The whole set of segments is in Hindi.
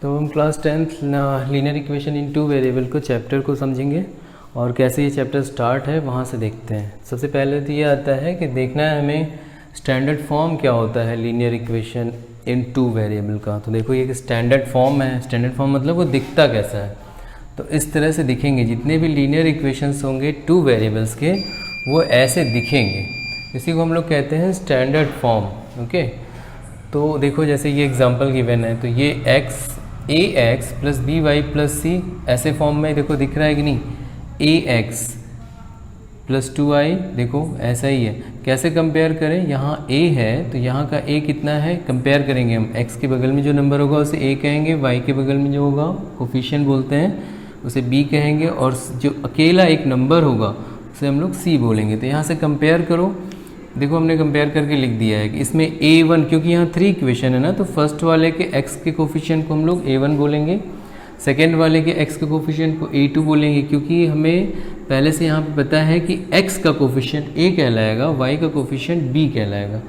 तो हम class 10th linear equation in two variable को चैप्टर को समझेंगे और कैसे ये चैप्टर स्टार्ट है वहाँ से देखते हैं। सबसे पहले तो ये आता है कि देखना है हमें स्टैंडर्ड फॉर्म क्या होता है linear equation in two variable का। तो देखो ये एक स्टैंडर्ड फॉर्म है। स्टैंडर्ड फॉर्म मतलब वो दिखता कैसा है, तो इस तरह से दिखेंगे जितने भी लीनियर इक्वेशंस होंगे टू वेरिएबल्स के, वो ऐसे दिखेंगे। इसी को हम लोग कहते हैं स्टैंडर्ड फॉर्म। ओके, तो देखो जैसे ये एग्जांपल गिवन है, तो ये ax plus B Y plus c ऐसे फॉर्म में देखो दिख रहा है कि नहीं। ax प्लस 2i देखो ऐसा ही है। कैसे कंपेयर करें, यहाँ a है तो यहाँ का a कितना है, कंपेयर करेंगे हम। x के बगल में जो नंबर होगा उसे a कहेंगे, y के बगल में जो होगा कोफिशिएंट बोलते हैं उसे b कहेंगे, और जो अकेला एक नंबर होगा उसे हम लोग c बोलेंगे। तो यहाँ से कंपेयर करो, देखो हमने कंपेयर करके लिख दिया है कि इसमें a1, क्योंकि यहाँ 3 इक्वेशन है ना, तो फर्स्ट वाले के x के कोफिशिएंट को हम लोग a1 बोलेंगे, सेकेंड वाले के x के कोफिशिएंट को a2 बोलेंगे, क्योंकि हमें पहले से यहाँ पे पता है कि x का कोफिशिएंट a कहलाएगा, y का कोफिशिएंट b कहलाएगा।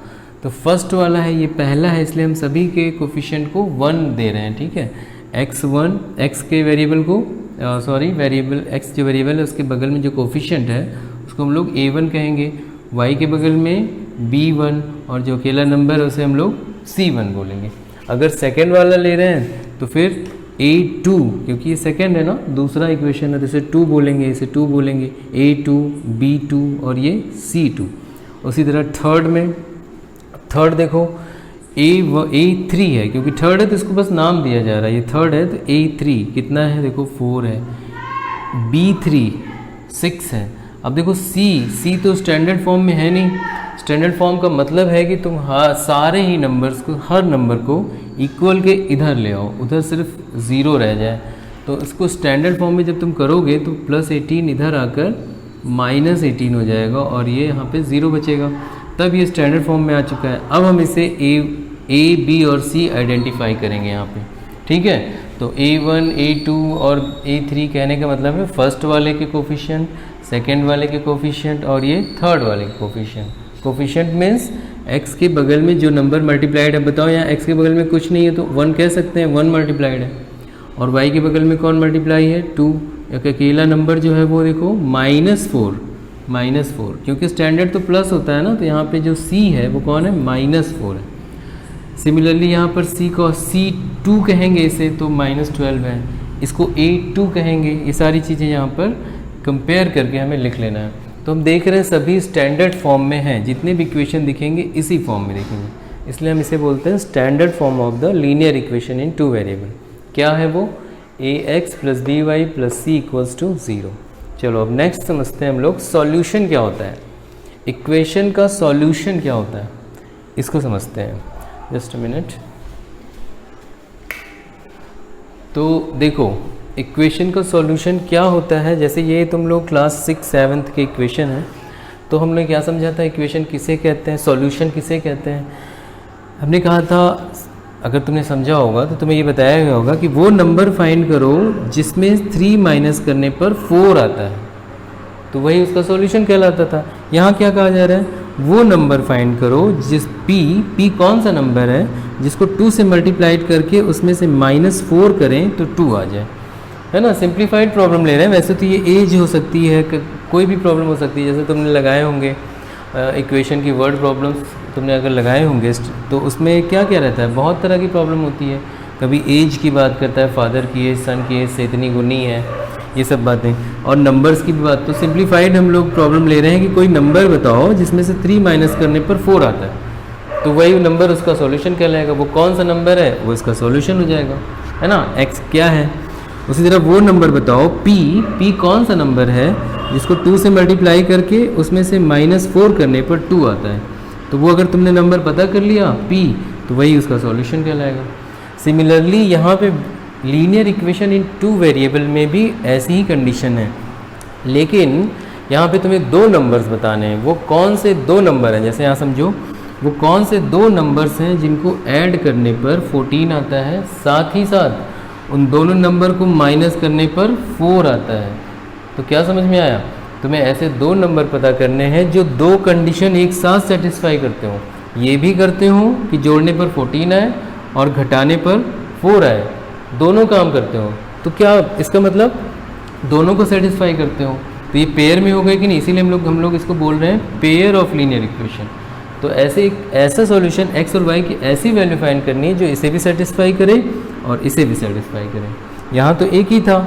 तो फर्स्ट वाला है ये पहला है, इसलिए हम सभी के कोफिशिएंट को 1 दे रहे हैं। ठीक है, x1 x के वेरिएबल को वेरिएबल x जो वेरिएबल है उसके बगल में जो कोफिशिएंट है उसको हम लोग a1 कहेंगे, y के बगल में b1 और जो अकेला नंबर है उसे हम लोग c1 बोलेंगे। अगर सेकेंड वाला ले रहे हैं तो फिर a2, क्योंकि ये सेकेंड है ना, दूसरा इक्वेशन है तो इसे 2 बोलेंगे, इसे 2 बोलेंगे, a2 b2 और ये c2। उसी तरह थर्ड देखो a3 है, क्योंकि थर्ड है तो इसको बस नाम दिया जा रहा है, ये थर्ड है तो a3 कितना है देखो 4 है, b3 6 है। अब देखो c तो स्टैंडर्ड फॉर्म में है नहीं। स्टैंडर्ड फॉर्म का मतलब है कि तुम सारे ही नंबर्स को, हर नंबर को इक्वल के इधर ले आओ, उधर सिर्फ 0 रह जाए। तो इसको स्टैंडर्ड फॉर्म में जब तुम करोगे तो प्लस 18 इधर आकर माइनस 18 हो जाएगा और ये यहाँ पे 0 बचेगा, तब ये स्टैंडर्ड फॉर्म में आ चुका है। अब हम इसे a b और c आइडेंटिफाई करेंगे यहाँ पे। ठीक है, तो a1 a2 और a3 कहने का मतलब है फर्स्ट वाले के कोफिशिएंट, सेकेंड वाले के कोफिशिएंट और ये थर्ड वाले के कोफिशिएंट। कोफिशिएंट मीन्स x के बगल में जो नंबर मल्टीप्लाइड है, बताओ यहाँ x के बगल में कुछ नहीं है तो 1 कह सकते हैं, 1 मल्टीप्लाइड है। और y के बगल में कौन मल्टीप्लाई है, 2। एक अकेला नंबर जो है वो देखो -4, क्योंकि स्टैंडर्ड तो प्लस होता है ना, तो यहाँ पे जो c है वो कौन है, -4 है। सिमिलरली यहाँ पर c को c2 कहेंगे इसे तो -12 है, इसको a2 कहेंगे। ये सारी चीज़ें यहाँ पर कंपेयर करके हमें लिख लेना है। तो हम देख रहे हैं सभी स्टैंडर्ड फॉर्म में हैं, जितने भी इक्वेशन दिखेंगे इसी फॉर्म में दिखेंगे, इसलिए हम इसे बोलते हैं standard form of the linear equation in two variable. क्या है वो, ax plus B Y plus C equals to 0। चलो अब नेक्स्ट समझते हैं हम लोग सॉल्यूशन क्या होता है, इक्वेशन का सॉल्यूशन क्या होता है, इसको समझते हैं। Just a minute. तो देखो इक्वेशन का सॉल्यूशन क्या होता है, जैसे ये तुम लोग क्लास 6-7 के इक्वेशन है, तो हमने क्या समझा था, इक्वेशन किसे कहते हैं, सॉल्यूशन किसे कहते हैं। हमने कहा था, अगर तुमने समझा होगा तो तुम्हें ये बताया गया होगा कि वो नंबर फाइंड करो जिसमें 3 माइनस करने पर 4 आता है, तो वही उसका सॉल्यूशन कहलाता था। यहाँ क्या कहा जा रहा है, वो नंबर फाइंड करो जिस p कौन सा नंबर है जिसको 2 से मल्टीप्लाइड करके उसमें से -4 करें तो 2 आ जाए, है ना। सिंप्लीफाइड प्रॉब्लम ले रहे हैं। वैसे तो ये एज हो सकती है, कोई भी प्रॉब्लम हो सकती है, जैसे तुमने लगाए होंगे इक्वेशन की वर्ड प्रॉब्लम्स तुमने अगर लगाए होंगे तो उसमें क्या क्या रहता है, बहुत तरह की प्रॉब्लम होती है। कभी एज की बात करता है, फादर की एज, सन की एज से इतनी गुनी है, ये सब बातें, और नंबर्स की भी बात। तो सिंप्लीफाइड हम लोग प्रॉब्लम ले रहे हैं कि कोई नंबर बताओ जिसमें से 3 माइनस करने पर 4 आता है, तो वही नंबर उसका सॉल्यूशन कहलाएगा। वो कौन सा नंबर है वो इसका सॉल्यूशन हो जाएगा, है ना। x क्या है, उसी तरह वो नंबर बताओ p कौन सा नंबर है जिसको 2 से मल्टीप्लाई करके उसमें से -4 करने पर 2 आता है, तो वो अगर तुमने नंबर पता कर लिया p, तो वही उसका सॉल्यूशन कहलाएगा। सिमिलरली यहाँ पे linear equation in two variable में भी ऐसी ही कंडीशन है, लेकिन यहाँ पे तुम्हें 2 नंबर्स बताने हैं। वो कौन से 2 नंबर हैं, जैसे यहाँ समझो, वो कौन से 2 नंबर्स हैं जिनको ऐड करने पर 14 आता है, साथ ही साथ उन दोनों नंबर को माइनस करने पर 4 आता है। तो क्या समझ में आया, तुम्हें ऐसे 2 नंबर पता करने हैं जो 2 कंडीशन एक साथ सेटिस्फाई करते हो। ये भी करते हो कि जोड़ने पर 14 आए और घटाने पर 4 आए, दोनों काम करते हो, तो क्या इसका मतलब दोनों को सेटिस्फाई करते हो, तो ये पेयर में हो गए कि नहीं, इसीलिए हम लोग इसको बोल रहे हैं पेयर ऑफ लीनियर इक्वेशन। तो ऐसा सॉल्यूशन एक्स और वाई की ऐसी वैल्यू फाइंड करनी है जो इसे भी सेटिस्फाई करे और इसे भी सेटिस्फाई करे। यहाँ तो एक ही था,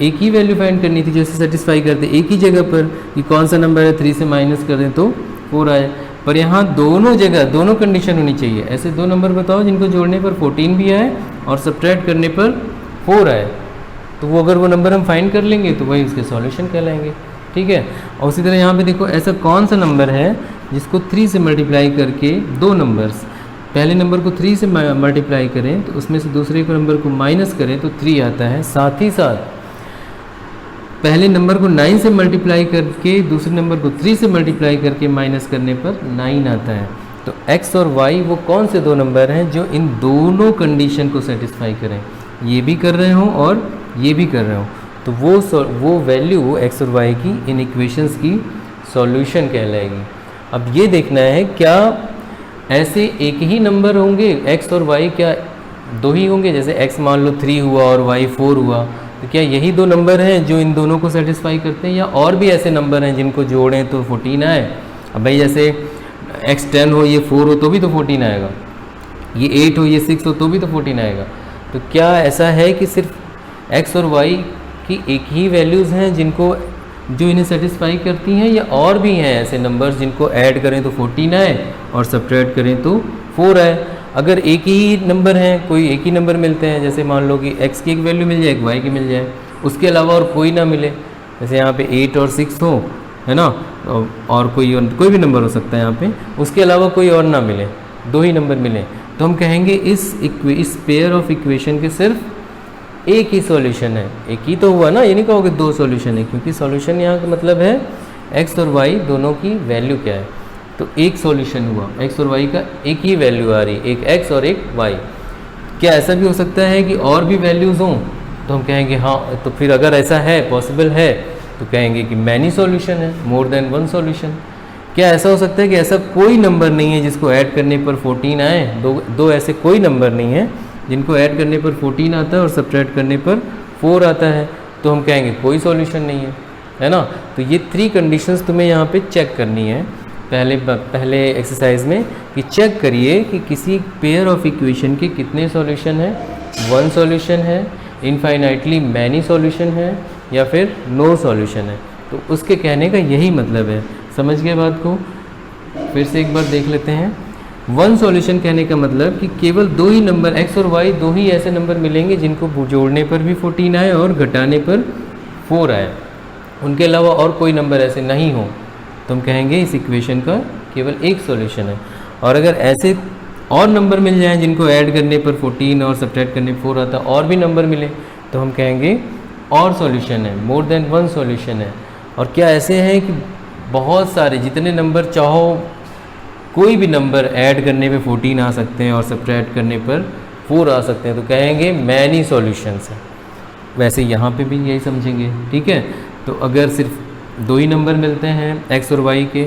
एक ही वैल्यू फाइंड करनी थी जो इसे सेटिस्फाई करते एक ही जगह पर, कि कौन सा नंबर है 3 से माइनस कर दें तो 4 आए। पर यहाँ दोनों जगह दोनों कंडीशन होनी चाहिए। ऐसे दो नंबर बताओ जिनको जोड़ने पर 14 भी आए और सब्ट्रैक्ट करने पर 4 आए, तो वो अगर वो नंबर हम फाइंड कर लेंगे तो वही उसके सॉल्यूशन कहलाएंगे। ठीक है। और उसी तरह यहाँ पे देखो ऐसा कौन सा नंबर है जिसको 3 से मल्टीप्लाई करके दो नंबर्स, पहले नंबर को 3 से मल्टीप्लाई करें तो उसमें से दूसरे को नंबर को माइनस करें तो 3 आता है, साथ ही साथ पहले नंबर को 9 से मल्टीप्लाई करके दूसरे नंबर को 3 से मल्टीप्लाई करके माइनस करने पर 9 आता है। तो x और y वो कौन से दो नंबर हैं जो इन दोनों कंडीशन को सेटिस्फाई करें, ये भी कर रहे हो और ये भी कर रहे हो, तो वो वैल्यू x और y की इन इक्वेशंस की सॉल्यूशन कहलाएगी। अब ये देखना है क्या ऐसे एक ही नंबर होंगे x और y, क्या दो ही होंगे, जैसे x मान लो 3 हुआ और y 4 हुआ, तो क्या यही दो नंबर हैं जो इन दोनों को सेटिस्फाई करते हैं, या और भी ऐसे नंबर हैं जिनको जोड़ें तो 14 आए। अब भाई जैसे x 10 हो ये 4 हो तो भी तो 14 आएगा, ये 8 हो ये 6 हो तो भी तो 14 आएगा। तो क्या ऐसा है कि सिर्फ x और y की एक ही वैल्यूज़ हैं जिनको जो इन्हें सेटिस्फाई करती हैं, या और भी हैं ऐसे नंबर्स जिनको ऐड करें तो 14 आए और सब्ट्रैक्ट करें तो 4 आए। अगर एक ही नंबर हैं, कोई एक ही नंबर मिलते हैं, जैसे मान लो कि x की एक वैल्यू मिल जाए, एक y की मिल जाए, उसके अलावा और कोई ना मिले, जैसे यहाँ पे 8 और 6 हो, है ना, और कोई भी नंबर हो सकता है यहाँ पे, उसके अलावा कोई और ना मिले, दो ही नंबर मिले, तो हम कहेंगे इस पेयर ऑफ इक्वेशन के सिर्फ एक ही सॉल्यूशन है। एक ही तो हुआ ना, ये नहीं कहोगे दो सॉल्यूशन है, क्योंकि सॉल्यूशन यहाँ का मतलब है x और y दोनों की वैल्यू क्या है, तो एक सॉल्यूशन हुआ, x और y का एक ही वैल्यू आ रही, एक x और एक y। क्या ऐसा भी हो सकता है कि और भी वैल्यूज़ हों, तो हम कहेंगे हाँ, तो फिर अगर ऐसा है, पॉसिबल है, तो कहेंगे कि मैनी सॉल्यूशन है, मोर देन वन सॉल्यूशन। क्या ऐसा हो सकता है कि ऐसा कोई नंबर नहीं है जिसको ऐड करने पर 14 आए, दो ऐसे कोई नंबर नहीं है जिनको ऐड करने पर 14 आता है और सब्ट्रैक्ट करने पर 4 आता है, तो हम कहेंगे कोई सॉल्यूशन नहीं है ना। तो ये 3 कंडीशंस तुम्हें यहाँ पे चेक करनी है पहले एक्सरसाइज में, कि चेक करिए कि किसी पेयर ऑफ इक्वेशन के कितने सॉल्यूशन है, वन सॉल्यूशन है, इनफाइनाइटली मैनी सॉल्यूशन है, या फिर नो सॉल्यूशन है। तो उसके कहने का यही मतलब है। समझ गए बात को? फिर से एक बार देख लेते हैं। वन सॉल्यूशन कहने का मतलब कि केवल दो ही नंबर x और y, दो ही ऐसे नंबर मिलेंगे जिनको जोड़ने पर भी 14 आए और घटाने पर 4 आए, उनके अलावा और कोई नंबर ऐसे नहीं हो, तो हम कहेंगे इस इक्वेशन का केवल एक सॉल्यूशन है। और अगर ऐसे और नंबर मिल जाएं जिनको ऐड करने पर 14 और सब्ट्रैक्ट करने पर 4 आता, और भी नंबर मिले, तो हम कहेंगे और सॉल्यूशन है, मोर देन वन सॉल्यूशन है। और क्या ऐसे हैं कि बहुत सारे, जितने नंबर चाहो, कोई भी नंबर ऐड करने पे 14 आ सकते हैं और सब्ट्रैक्ट करने पर 4 आ सकते हैं, तो कहेंगे मैनी सॉल्यूशंस है। वैसे यहाँ पे भी यही समझेंगे, ठीक है। तो अगर सिर्फ दो ही नंबर मिलते हैं x और y के,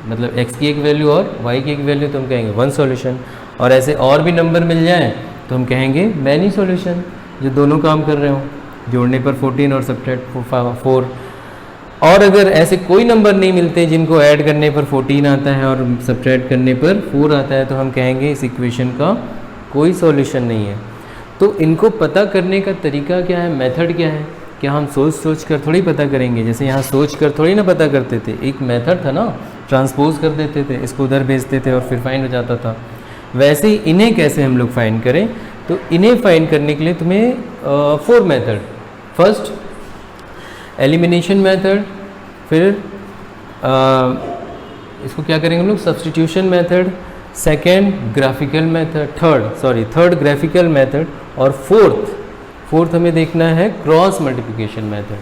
मतलब x की एक वैल्यू और y की एक वैल्यू, तो हम कहेंगे वन सॉल्यूशन। और ऐसे और भी नंबर मिल जाएं तो हम कहेंगे मैनी सॉल्यूशन, जो दोनों काम कर रहे हो, जोड़ने पर 14 और सब्ट्रैक्ट 4। और अगर ऐसे कोई नंबर नहीं मिलते जिनको ऐड करने पर 14 आता है और सब्ट्रैक्ट करने पर 4 आता है, तो हम कहेंगे इस इक्वेशन का कोई सॉल्यूशन नहीं है। तो इनको पता करने का तरीका क्या है, मेथड क्या है? क्या हम सोच कर थोड़ी पता करेंगे? जैसे यहाँ सोच कर थोड़ी ना पता करते थे, एक मेथड था ना, ट्रांसपोज कर देते थे, इसको उधर भेजते थे और फिर फाइंड हो जाता था। वैसे ही इन्हें कैसे हम लोग फाइंड करें? तो इन्हें फाइंड करने के लिए तुम्हें 4 मेथड, फर्स्ट एलिमिनेशन मेथड, फिर इसको क्या करेंगे हम लोग, substitution method, second graphical method, third graphical method, और फोर्थ हमें देखना है क्रॉस मल्टीप्लिकेशन मेथड।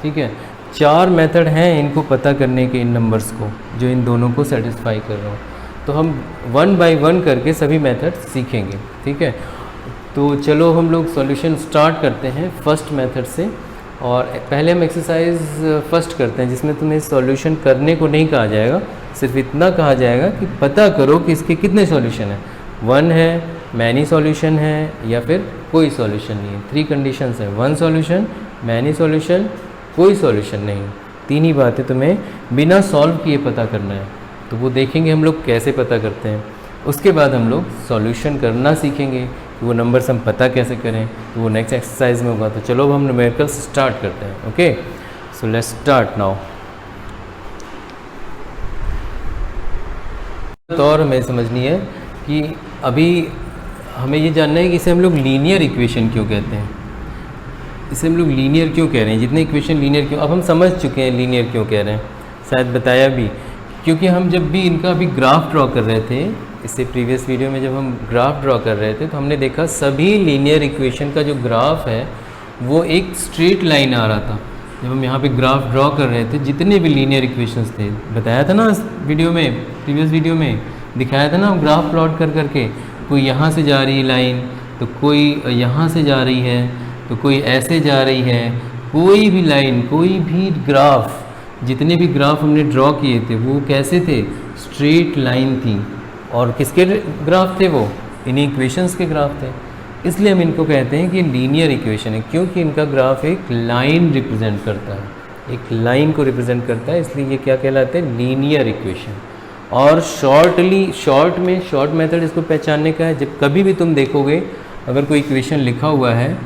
ठीक है, 4 मेथड हैं इनको पता करने के, इन नंबर्स को जो इन दोनों को सेटिस्फाई कर रहे हो। तो हम 1 बाय 1 करके सभी मेथड सीखेंगे। ठीक है, तो चलो हम लोग सॉल्यूशन स्टार्ट करते हैं फर्स्ट मेथड से। और पहले हम एक्सरसाइज फर्स्ट करते हैं, जिसमें तुम्हें सॉल्यूशन करने को नहीं कहा जाएगा, सिर्फ इतना कहा जाएगा कि पता करो कि इसके कितने सॉल्यूशन हैं, 1 है, मैनी सॉल्यूशन है, या फिर कोई सॉल्यूशन नहीं है। 3 कंडीशंस है, 1 सॉल्यूशन, मैनी सॉल्यूशन, कोई सॉल्यूशन नहीं। 3 ही बातें तुम्हें बिना सॉल्व किए पता करना है। तो वो देखेंगे हम लोग कैसे पता करते हैं। उसके बाद हम लोग सॉल्यूशन करना सीखेंगे कि वो नंबर्स हम पता कैसे करें, तो वो नेक्स्ट एक्सरसाइज में होगा। तो चलो अब हम न्यूमेरिकल्स स्टार्ट करते हैं। Okay, so let's start now. तो और हमें समझनी है कि अभी हमें ये जानना है कि इसे हम लोग लीनियर इक्वेशन क्यों कहते हैं, इसे हम लोग लीनियर क्यों कह रहे हैं। जितने इक्वेशन लीनियर क्यों, अब हम समझ चुके हैं लीनियर क्यों कह रहे हैं, शायद बताया भी। क्योंकि हम जब भी इनका अभी ग्राफ ड्रॉ कर रहे थे, इससे प्रीवियस वीडियो में जब हम ग्राफ ड्रॉ कर रहे थे तो हमने देखा सभी लीनियर इक्वेशन का जो ग्राफ है वो एक स्ट्रेट लाइन आ रहा था। जब हम यहाँ पे ग्राफ ड्रॉ कर रहे थे, जितने भी लीनियर इक्वेशंस थे, बताया था ना इस वीडियो में, प्रीवियस वीडियो में दिखाया था ना, ग्राफ प्लॉट कर करके, कोई यहाँ से जा रही लाइन तो कोई यहाँ से जा रही है, तो कोई ऐसे जा रही है। कोई भी लाइन, कोई भी ग्राफ, जितने भी ग्राफ हमने ड्रॉ किए थे वो कैसे थे, स्ट्रेट लाइन थी। और किसके ग्राफ थे वो, इन्हीं इक्वेशंस के ग्राफ थे। इसलिए हम इनको कहते हैं कि लीनियर इक्वेशन है, क्योंकि इनका ग्राफ एक लाइन रिप्रेजेंट करता है, एक लाइन को रिप्रेजेंट करता है, इसलिए ये क्या कहलाते हैं, लीनियर इक्वेशन। और शॉर्ट मेथड इसको पहचानने का है। जब कभी भी तुम देखोगे अगर कोई इक्वेशन लिखा हुआ है,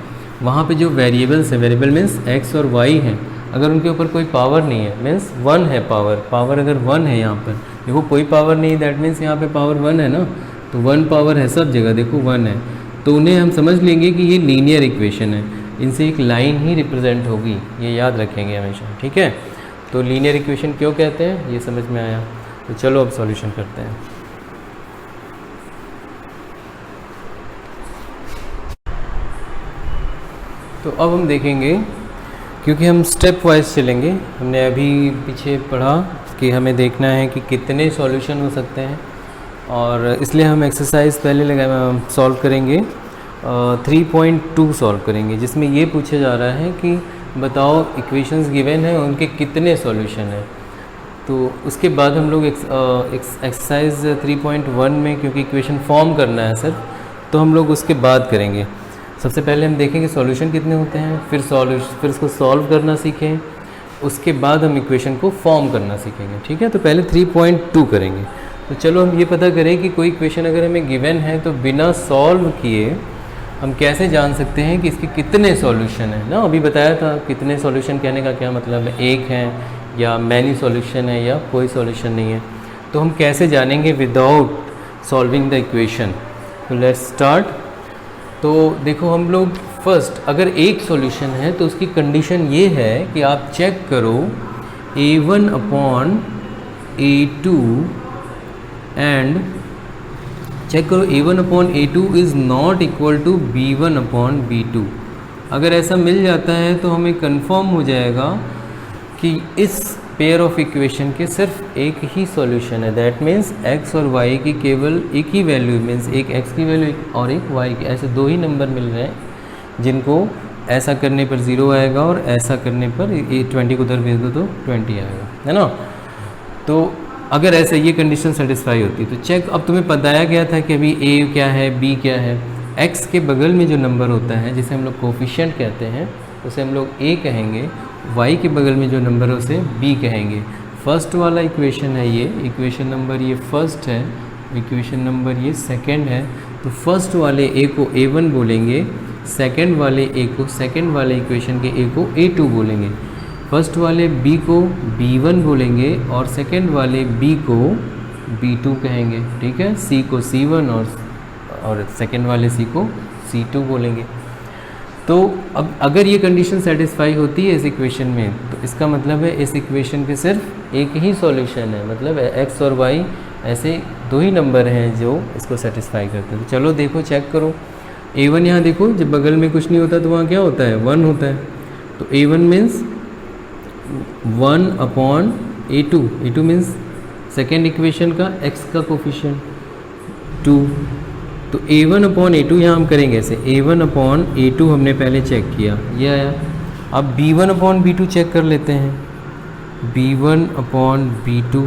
वहाँ पे जो वेरिएबल्स है, वेरिएबल मीन्स x और y है, अगर उनके ऊपर कोई पावर नहीं है, मीन्स 1 है पावर अगर 1 है, यहाँ पर देखो कोई पावर नहीं, दैट मीन्स यहाँ पे पावर 1 है ना, तो 1 पावर है सब जगह, देखो 1 है, तो उन्हें हम समझ लेंगे कि ये लीनियर इक्वेशन है, इनसे एक लाइन ही रिप्रेजेंट होगी, ये याद रखेंगे हमेशा, ठीक है। तो लीनियर इक्वेशन क्यों कहते हैं ये समझ में आया। तो चलो अब सॉल्यूशन करते हैं। तो अब हम देखेंगे, क्योंकि हम स्टेप वाइज चलेंगे, हमने अभी पीछे पढ़ा कि हमें देखना है कि कितने सॉल्यूशन हो सकते हैं, और इसलिए हम एक्सरसाइज पहले सॉल्व करेंगे, 3.2 सॉल्व करेंगे, जिसमें ये पूछा जा रहा है कि बताओ इक्वेशंस गिवन है उनके कितने सॉल्यूशन हैं। तो उसके बाद हम लोग एक्सरसाइज 3.1 में, क्योंकि इक्वेशन फॉर्म करना है सर, तो हम लोग उसके बाद करेंगे। सबसे पहले हम देखेंगे सॉल्यूशन कितने होते हैं, फिर उसको सॉल्व करना सीखें, उसके बाद हम इक्वेशन को फॉर्म करना सीखेंगे, ठीक है। तो पहले 3.2 करेंगे। तो चलो हम ये पता करें कि कोई इक्वेशन अगर हमें गिवन है तो बिना सॉल्व किए हम कैसे जान सकते हैं कि इसके कितने सॉल्यूशन हैं ना। अभी बताया था कितने सॉल्यूशन कहने का क्या मतलब है, एक है या मैनी सॉल्यूशन है या कोई सॉल्यूशन नहीं है। तो हम कैसे जानेंगे विदाउट सॉल्विंग द इक्वेशन। तो लेट्स स्टार्ट। तो देखो हम लोग फर्स्ट, अगर एक सॉल्यूशन है तो उसकी कंडीशन ये है कि आप चेक करो a1 upon a2 and check करो a1 upon a2 is not equal to b1 upon b2। अगर ऐसा मिल जाता है तो हमें कंफर्म हो जाएगा कि इस पेयर ऑफ इक्वेशन के सिर्फ एक ही सॉल्यूशन है, दैट मीन्स x और y की केवल एक ही वैल्यू, मीन्स एक x की वैल्यू और एक y की, ऐसे 2 ही नंबर मिल रहे हैं जिनको ऐसा करने पर 0 आएगा और ऐसा करने पर 20 को उधर भेज दो तो 20 आएगा, है ना। तो अगर ऐसे ये कंडीशन सेटिस्फाई होती है तो चेक, अब तुम्हें बताया गया था कि अभी a क्या है, b क्या है। x के बगल में जो नंबर होता है जिसे हम लोग कोफिशिएंट कहते हैं उसे हम लोग a कहेंगे, y के बगल में जो नंबर है उसे b कहेंगे। फर्स्ट वाला इक्वेशन है ये, इक्वेशन नंबर ये फर्स्ट है, इक्वेशन नंबर ये सेकंड है। तो फर्स्ट वाले a को a1 बोलेंगे, सेकंड वाले a को, सेकंड वाले इक्वेशन के a को a2 बोलेंगे, फर्स्ट वाले b को b1 बोलेंगे और सेकंड वाले b को b2 कहेंगे, ठीक है। c को c1 और सेकंड वाले c को c2 बोलेंगे। तो अब अगर ये कंडीशन सेटिस्फाई होती है इस इक्वेशन में तो इसका मतलब है इस इक्वेशन के सिर्फ एक ही सॉल्यूशन है, मतलब x और y ऐसे 2 ही नंबर हैं जो इसको सेटिस्फाई करते हैं। तो चलो देखो, चेक करो a1, यहाँ देखो जब बगल में कुछ नहीं होता तो वहाँ क्या होता है, 1 होता है। तो a1 means 1 upon a2, a2 means second equation का x का कोफिशिएंट 2। तो a1 अपॉन a2 यहाँ हम करेंगे ऐसे, a1 अपॉन a2 हमने पहले चेक किया, ये आया। अब b1 अपॉन b2 चेक कर लेते हैं, b1 अपॉन b2।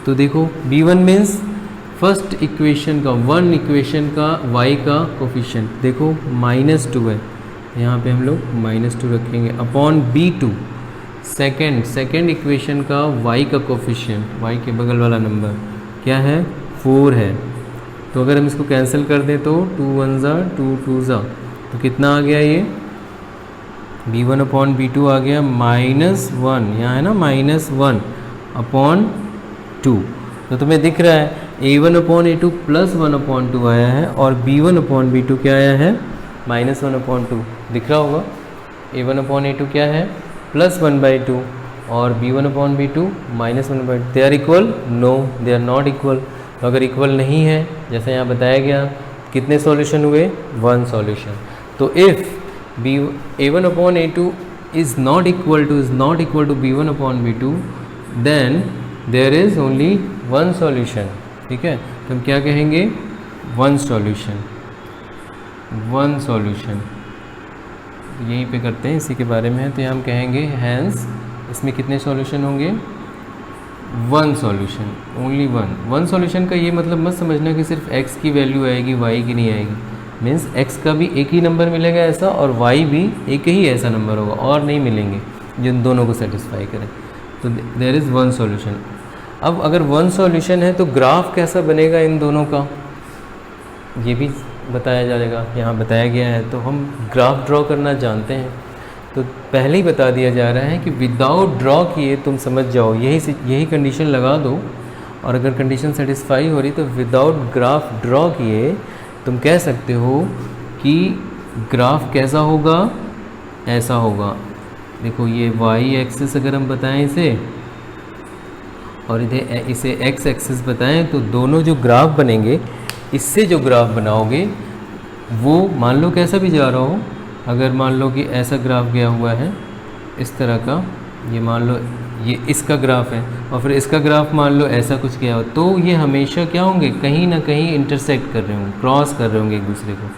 तो देखो b1 मीन्स फर्स्ट इक्वेशन का वन इक्वेशन का y का कोफिशिएंट देखो -2 है, यहाँ पे हम लोग -2 रखेंगे अपॉन B2 सेकेंड इक्वेशन का y का कोफिशिएंट, y के बगल वाला नंबर क्या है 4 है। तो अगर हम इसको कैंसिल कर दें तो 2 1 ज़ा 2 2 ज़ा तो कितना आ गया ये B1 अपॉन B2 आ गया -1, यहाँ है ना -1 अपॉन 2। तो तुम्हें दिख रहा है A1 upon A2 plus 1 upon 2 आया है और B1 अपॉन B2 क्या आया है -1 अपॉन 2। दिख रहा होगा A1 अपॉन A2 क्या है +1/2 और B1 upon B2 -1/2। They are equal? No, they are not equal. तो अगर इक्वल नहीं है जैसे यहाँ बताया गया कितने सॉल्यूशन हुए 1 सॉल्यूशन। तो if A1 upon A2 is not equal to B1 upon B2 then there is only 1 solution. ठीक है, तो हम क्या कहेंगे 1 सॉल्यूशन यहीं पे करते हैं, इसी के बारे में है। तो हम कहेंगे हैंस इसमें कितने सॉल्यूशन होंगे 1 सॉल्यूशन, ओनली 1 सॉल्यूशन का ये मतलब मत समझना कि सिर्फ x की वैल्यू आएगी y की नहीं आएगी। मीन्स x का भी एक ही नंबर मिलेगा ऐसा और y भी एक ही ऐसा नंबर होगा और नहीं मिलेंगे जिन दोनों को सेटिस्फाई करें। तो देयर इज़ 1 सॉल्यूशन। अब अगर 1 सॉल्यूशन है तो ग्राफ कैसा बनेगा इन दोनों का ये भी बताया जाएगा, यहाँ बताया गया है। तो हम ग्राफ ड्रॉ करना जानते हैं, तो पहले ही बता दिया जा रहा है कि विदाउट ड्रॉ किए तुम समझ जाओ, यही कंडीशन लगा दो और अगर कंडीशन सेटिस्फाई हो रही तो विदाउट ग्राफ ड्रॉ किए तुम कह सकते हो कि ग्राफ कैसा होगा, ऐसा होगा। देखो ये y एक्सिस अगर हम बताएं इसे और इसे x एक्सिस बताएं तो दोनों जो ग्राफ बनेंगे इससे जो ग्राफ बनाओगे वो मान लो कैसा भी जा रहा हो, अगर मान लो कि ऐसा ग्राफ गया हुआ है इस तरह का, ये मान लो ये इसका ग्राफ है और फिर इसका ग्राफ मान लो ऐसा कुछ गया हो, तो ये हमेशा क्या होंगे कहीं ना कहीं इंटरसेक्ट कर रहे होंगे, क्रॉस कर रहे होंगे एक दूसरे को,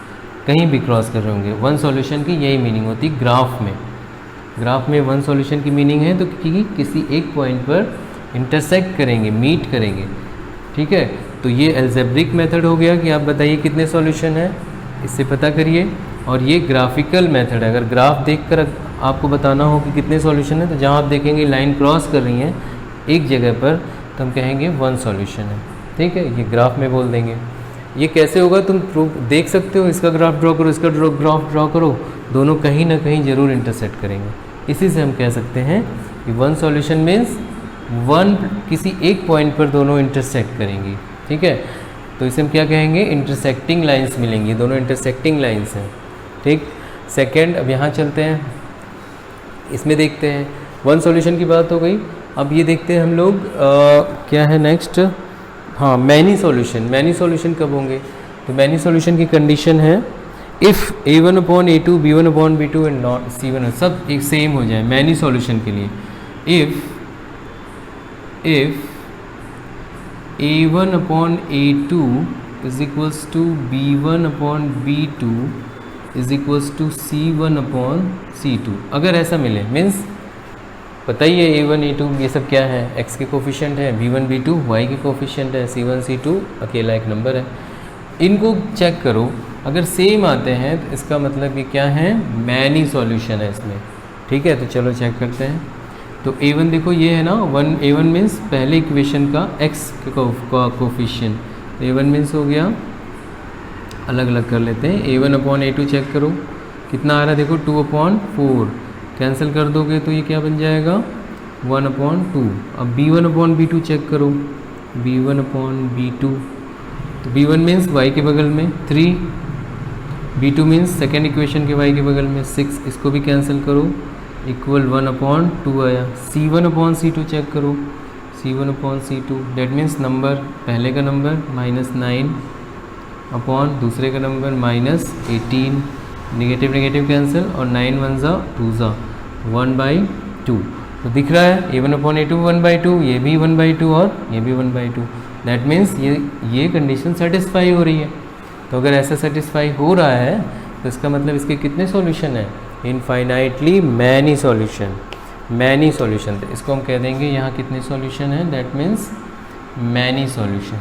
कहीं भी क्रॉस कर रहे होंगे। 1 सॉल्यूशन की यही मीनिंग होती है ग्राफ में 1 सॉल्यूशन की मीनिंग है तो किसी एक पॉइंट पर इंटरसेक्ट करेंगे, मीट करेंगे। ठीक है, तो ये एल्जेब्रिक मेथड हो गया कि आप बताइए कितने सॉल्यूशन है, इससे पता करिए। और ये ग्राफिकल मेथड है, अगर ग्राफ देखकर आपको बताना हो कि कितने सॉल्यूशन है तो जहाँ आप देखेंगे लाइन क्रॉस कर रही है एक जगह पर तो हम कहेंगे 1 सॉल्यूशन है। ठीक है, ये ग्राफ में बोल देंगे। ये कैसे होगा तुम देख सकते हो, इसका ग्राफ ड्रॉ करो, इसका ग्राफ ड्रॉ करो, दोनों कहीं ना कहीं ज़रूर इंटरसेक्ट करेंगे। इसी से हम कह सकते हैं कि 1 सॉल्यूशन मीन्स 1 किसी एक पॉइंट पर दोनों इंटरसेक्ट करेंगी। ठीक है, तो इसे हम क्या कहेंगे इंटरसेक्टिंग लाइंस मिलेंगी, दोनों इंटरसेक्टिंग लाइंस हैं। ठीक, सेकेंड अब यहाँ चलते हैं, इसमें देखते हैं 1 सॉल्यूशन की बात हो गई। अब ये देखते हैं हम लोग क्या है नेक्स्ट, हाँ मैनी सॉल्यूशन कब होंगे। तो मैनी सॉल्यूशन की कंडीशन है if A1 upon A2 B1 upon B2 and not C1 सब एक सेम हो जाए मैनी सॉल्यूशन के लिए। If A1 upon A2 is equals to B1 upon B2 is equals to C1 upon C2, अगर ऐसा मिले मीन्स बताइए A1 A2 ये सब क्या है, x के कोफिशिएंट है, B1 B2 y के कोफिशिएंट है, C1 C2 अकेला एक नंबर है। इनको चेक करो, अगर सेम आते हैं तो इसका मतलब कि क्या है मैनी सॉल्यूशन है इसमें। ठीक है, तो चलो चेक करते हैं। तो A1 देखो ये है ना A1 मीन्स पहले इक्वेशन का x का कोफिशिएंट, तो A1 मीन्स हो गया, अलग अलग कर लेते हैं। A1 अपॉन A2 चेक करो कितना आ रहा है, देखो 2/4 कैंसिल कर दोगे तो ये क्या बन जाएगा 1/2। अब B1 अपॉन B2 चेक करो, B1 अपॉन B2, तो B1 मीन्स y के बगल में 3, B2 मीन्स सेकेंड इक्वेशन के y के बगल में 6, इसको भी कैंसिल करो इक्वल 1/2 आया। C1 अपॉन C2 चेक करो, C1 upon C2 that means number पहले का नंबर -9 अपॉन दूसरे का नंबर -18, नेगेटिव नेगेटिव कैंसिल और 9 1 ज़ा 2 ज़ा 1/2। तो दिख रहा है A1 अपॉन A2 1/2, ये भी 1/2 और ये भी 1/2। दैट मीन्स ये कंडीशन सेटिस्फाई हो रही है। तो अगर ऐसा सेटिस्फाई हो रहा है तो इसका मतलब इसके कितने सॉल्यूशन हैं, इनफाइनाइटली मैनी सॉल्यूशन। तो इसको हम कह देंगे यहाँ कितने सॉल्यूशन हैं, that means many solution.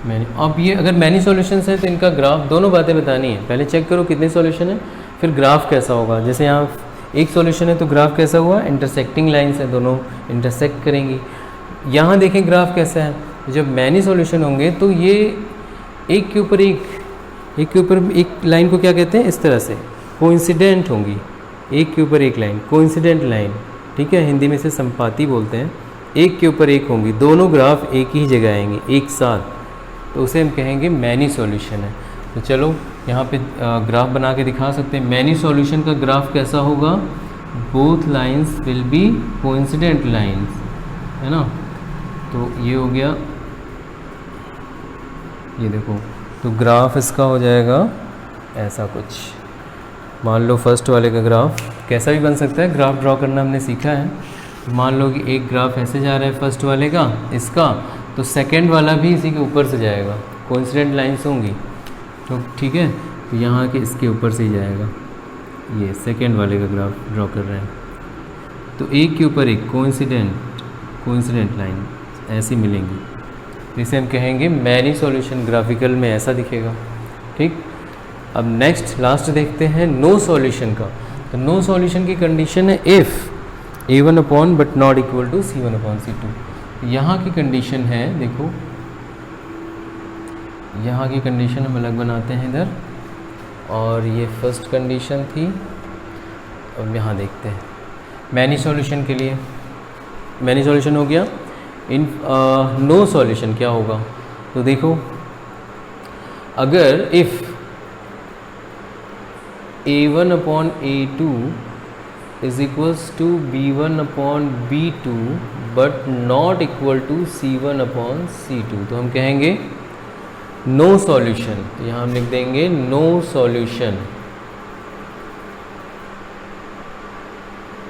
Many, अब ये अगर मैनी सॉल्यूशंस है तो इनका ग्राफ, दोनों बातें बतानी है। पहले चेक करो कितने सॉल्यूशन है, फिर ग्राफ कैसा होगा। जैसे यहाँ एक सॉल्यूशन है तो ग्राफ कैसा हुआ, इंटरसेक्टिंग लाइन्स है, दोनों इंटरसेक्ट करेंगी। यहाँ देखें ग्राफ कैसा है, जब मैनी सॉल्यूशन होंगे तो ये एक के ऊपर एक लाइन को क्या कहते हैं, इस तरह से कोइंसिडेंट होंगी, एक के ऊपर एक लाइन, कोइंसिडेंट लाइन, ठीक है, हिंदी में से संपाती बोलते हैं। एक के ऊपर एक होंगी, दोनों ग्राफ एक ही जगह आएंगे एक साथ, तो उसे हम कहेंगे मैनी सॉल्यूशन है। तो चलो यहाँ पे ग्राफ बना के दिखा सकते हैं। मैनी सॉल्यूशन का ग्राफ कैसा होगा, both lines will be coincident lines, है ना। तो ये हो गया, ये देखो, तो ग्राफ इसका हो जाएगा ऐसा कुछ। मान लो फर्स्ट वाले का ग्राफ कैसा भी बन सकता है, ग्राफ ड्रॉ करना हमने सीखा है। मान लो कि एक ग्राफ ऐसे जा रहा है फर्स्ट वाले का, इसका, तो सेकंड वाला भी इसी के ऊपर से जाएगा, कोइंसिडेंट लाइंस होंगी, तो ठीक है, तो यहाँ के इसके ऊपर से ही जाएगा। ये सेकंड वाले का ग्राफ ड्रॉ कर रहे हैं, तो एक के ऊपर एक कोइंसिडेंट लाइन ऐसी मिलेंगी, जिसे हम कहेंगे मैनी सॉल्यूशन। ग्राफिकल में ऐसा दिखेगा, ठीक। अब नेक्स्ट लास्ट देखते हैं नो सॉल्यूशन का। तो नो सॉल्यूशन की कंडीशन है if A1 upon but not equal to C1 upon C2। यहाँ की कंडीशन है, देखो यहाँ की कंडीशन हम अलग बनाते हैं इधर, और ये फर्स्ट कंडीशन थी। अब यहाँ देखते हैं मैनी सॉल्यूशन के लिए, मैनी सॉल्यूशन हो गया। इन नो सॉल्यूशन क्या होगा, तो देखो अगर if A1 upon A2 is equals to B1 upon B2 but not equal to C1 upon C2, तो हम कहेंगे नो सॉल्यूशन। तो यहाँ हम लिख देंगे नो सॉल्यूशन,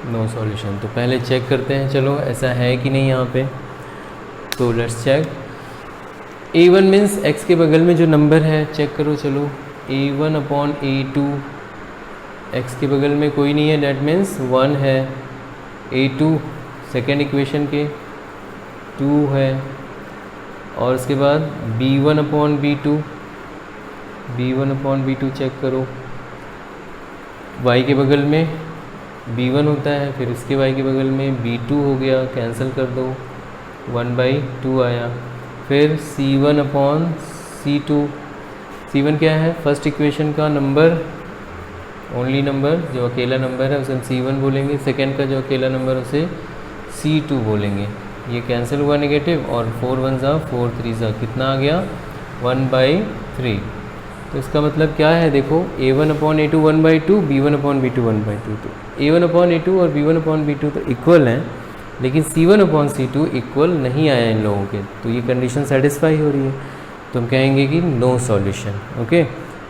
नो सॉल्यूशन। तो पहले चेक करते हैं, चलो ऐसा है कि नहीं यहाँ पे। तो let's check. A1 means x के बगल में जो नंबर है, चेक करो, चलो A1 अपॉन A2, x के बगल में कोई नहीं है, डेट मीन्स 1 है। A2 सेकेंड इक्वेशन के 2 है, और उसके बाद B1 upon B2, B1 upon B2 check करो, y के बगल में B1 होता है, फिर इसके y के बगल में B2 हो गया, कैंसिल कर दो, 1/2 आया। फिर C1 अपॉन C2, C1 क्या है, फर्स्ट इक्वेशन का नंबर, ओनली नंबर, जो अकेला नंबर है उसे हम C1 बोलेंगे, सेकेंड का जो अकेला नंबर उसे C2 बोलेंगे। ये कैंसिल हुआ नेगेटिव, और 4 1 ज़ा 4 3 ज़ा कितना आ गया, 1/3। तो इसका मतलब क्या है, देखो A1 upon A2 1/2, B1 upon B2 1/2। तो A1 अपॉन A2 और B1 अपॉन B2 तो इक्वल हैं, लेकिन C1 अपॉन C2 इक्वल नहीं आया इन लोगों के, तो ये कंडीशन सेटिस्फाई हो रही है। तो हम कहेंगे कि no solution, okay,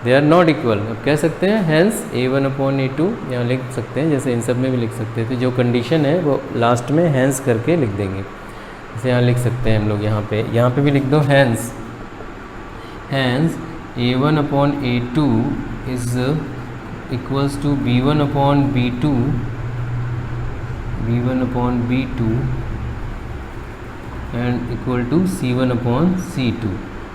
they are not equal. अब कह सकते हैं हैंस A1 अपॉन A2 यहाँ लिख सकते हैं, जैसे इन सब में भी लिख सकते हैं। तो जो कंडीशन है वो लास्ट में हैंस करके लिख देंगे, जैसे यहाँ लिख सकते हैं हम लोग, यहाँ पे भी लिख दो hence A1 upon A2 is equals to B1 upon B2 and equal to C1 upon C2।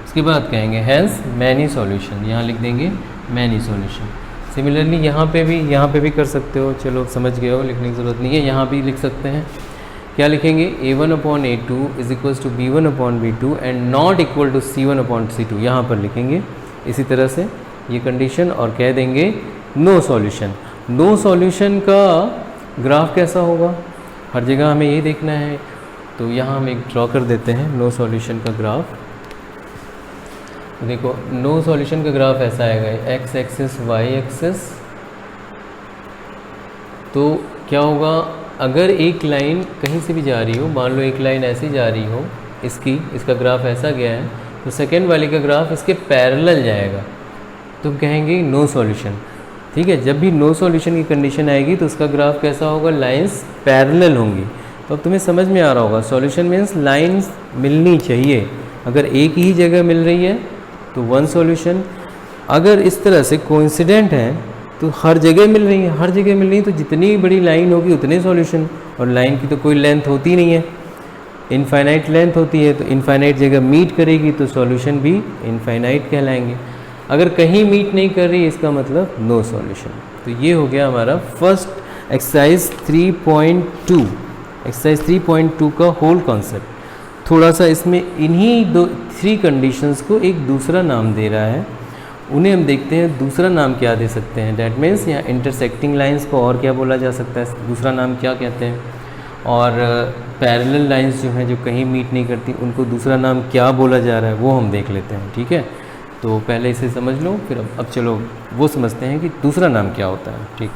इसके बाद कहेंगे हैंस मैनी सॉल्यूशन, यहाँ लिख देंगे मैनी सॉल्यूशन। सिमिलरली यहाँ पे भी कर सकते हो, चलो समझ गए हो, लिखने की ज़रूरत नहीं है। यहाँ भी लिख सकते हैं, क्या लिखेंगे, A1 upon A2 is equals to B1 upon B2 and not equal to C1 upon C2, यहाँ पर लिखेंगे इसी तरह से ये कंडीशन, और कह देंगे नो सॉल्यूशन। नो सॉल्यूशन का ग्राफ कैसा होगा, हर जगह हमें ये देखना है। तो यहाँ हम एक ड्रॉ कर देते हैं नो सॉल्यूशन का ग्राफ। तो देखो नो सॉल्यूशन का ग्राफ ऐसा आएगा, एक्स एक्सिस वाई एक्सिस। तो क्या होगा, अगर एक लाइन कहीं से भी जा रही हो, मान लो एक लाइन ऐसी जा रही हो, इसका ग्राफ ऐसा गया है, तो सेकेंड वाले का ग्राफ इसके पैरेलल जाएगा, तो हम कहेंगे नो सॉल्यूशन। ठीक है, जब भी नो सॉल्यूशन की कंडीशन आएगी तो उसका ग्राफ कैसा होगा, लाइंस पैरेलल होंगी। तो अब तुम्हें समझ में आ रहा होगा, सॉल्यूशन मीन्स लाइंस मिलनी चाहिए। अगर एक ही जगह मिल रही है तो वन सॉल्यूशन, अगर इस तरह से कोइंसिडेंट है तो हर जगह मिल रही है, हर जगह मिल रही है, तो जितनी बड़ी लाइन होगी उतने सॉल्यूशन, और लाइन की तो कोई लेंथ होती नहीं है। इनफाइनाइट लेंथ होती है तो इनफाइनाइट जगह मीट करेगी तो सॉल्यूशन भी इनफाइनाइट कहलाएंगे। अगर कहीं मीट नहीं कर रही इसका मतलब नो सॉल्यूशन। तो ये हो गया हमारा फर्स्ट एक्सरसाइज 3.2। एक्सरसाइज 3.2 का होल कॉन्सेप्ट। थोड़ा सा इसमें इन्हीं 3 कंडीशंस को एक दूसरा नाम दे रहा है, उन्हें हम देखते हैं दूसरा नाम क्या दे सकते हैं। डैट मीन्स यहाँ इंटरसेक्टिंग लाइंस को और क्या बोला जा सकता है, दूसरा नाम क्या कहते हैं। और पैरेलल लाइंस जो हैं जो कहीं मीट नहीं करती उनको दूसरा नाम क्या बोला जा रहा है वो हम देख लेते हैं। ठीक है, तो पहले इसे समझ लो, फिर अब चलो वो समझते हैं कि दूसरा नाम क्या होता है। ठीक।